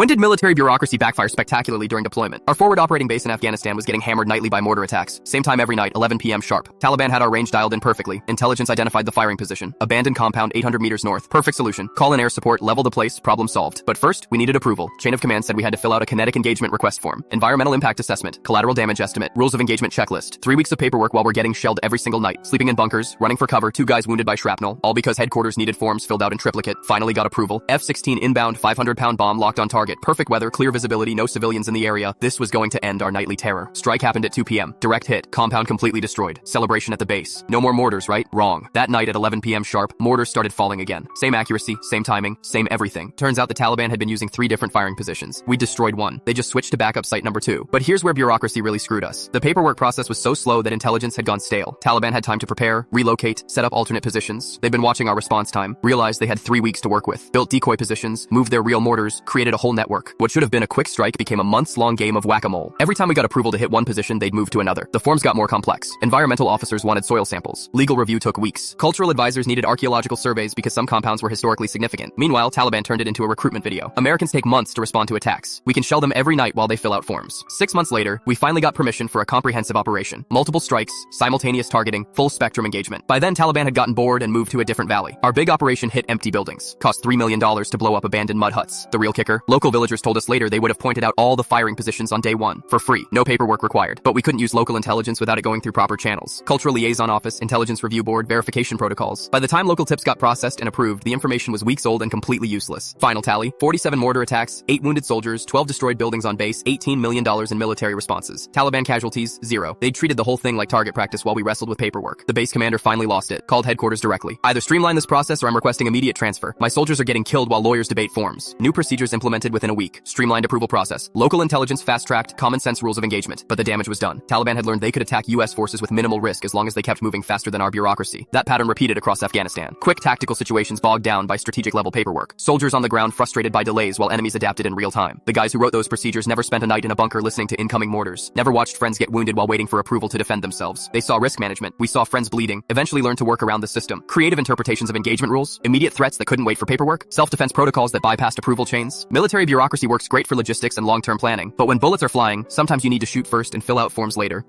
When did military bureaucracy backfire spectacularly during deployment? Our forward operating base in Afghanistan was getting hammered nightly by mortar attacks. Same time every night, 11 p.m. sharp. Taliban had our range dialed in perfectly. Intelligence identified the firing position. Abandoned compound 800 meters north. Perfect solution. Call in air support, level the place, problem solved. But first, we needed approval. Chain of command said we had to fill out a kinetic engagement request form. Environmental impact assessment. Collateral damage estimate. Rules of engagement checklist. 3 weeks of paperwork while we're getting shelled every single night. Sleeping in bunkers, running for cover, 2 guys wounded by shrapnel. All because headquarters needed forms filled out in triplicate. Finally got approval. F-16 inbound, 500-pound bomb locked on target. Perfect weather, clear visibility, no civilians in the area. This was going to end our nightly terror. Strike happened at 2 p.m. Direct hit. Compound completely destroyed. Celebration at the base. No more mortars, right? Wrong. That night at 11 p.m. sharp, mortars started falling again. Same accuracy, same timing, same everything. Turns out the Taliban had been using 3 different firing positions. We destroyed one. They just switched to backup site number 2. But here's where bureaucracy really screwed us. The paperwork process was so slow that intelligence had gone stale. Taliban had time to prepare, relocate, set up alternate positions. They'd been watching our response time, realized they had 3 weeks to work with, built decoy positions, moved their real mortars, created a whole network. What should have been a quick strike became a months-long game of whack-a-mole. Every time we got approval to hit one position, they'd move to another. The forms got more complex. Environmental officers wanted soil samples. Legal review took weeks. Cultural advisors needed archaeological surveys because some compounds were historically significant. Meanwhile, Taliban turned it into a recruitment video. Americans take months to respond to attacks. We can shell them every night while they fill out forms. 6 months later, we finally got permission for a comprehensive operation. Multiple strikes, simultaneous targeting, full spectrum engagement. By then, Taliban had gotten bored and moved to a different valley. Our big operation hit empty buildings. Cost $3 million to blow up abandoned mud huts. The real kicker? Local villagers told us later they would have pointed out all the firing positions on day 1 for free. No paperwork required. But we couldn't use local intelligence without it going through proper channels. Cultural Liaison Office, Intelligence Review Board, verification protocols. By the time local tips got processed and approved, the information was weeks old and completely useless. Final tally: 47 mortar attacks, 8 wounded soldiers, 12 destroyed buildings on base, $18 million in military responses. Taliban casualties, 0. They treated the whole thing like target practice while we wrestled with paperwork. The base commander finally lost it, called headquarters directly. Either streamline this process or I'm requesting immediate transfer. My soldiers are getting killed while lawyers debate forms. New procedures implemented within a week. Streamlined approval process. Local intelligence fast-tracked, common sense rules of engagement. But the damage was done. Taliban had learned they could attack US forces with minimal risk as long as they kept moving faster than our bureaucracy. That pattern repeated across Afghanistan. Quick tactical situations bogged down by strategic level paperwork. Soldiers on the ground frustrated by delays while enemies adapted in real time. The guys who wrote those procedures never spent a night in a bunker listening to incoming mortars. Never watched friends get wounded while waiting for approval to defend themselves. They saw risk management. We saw friends bleeding. Eventually learned to work around the system. Creative interpretations of engagement rules. Immediate threats that couldn't wait for paperwork. Self-defense protocols that bypassed approval chains. Military bureaucracy works great for logistics and long-term planning. But when bullets are flying, sometimes you need to shoot first and fill out forms later.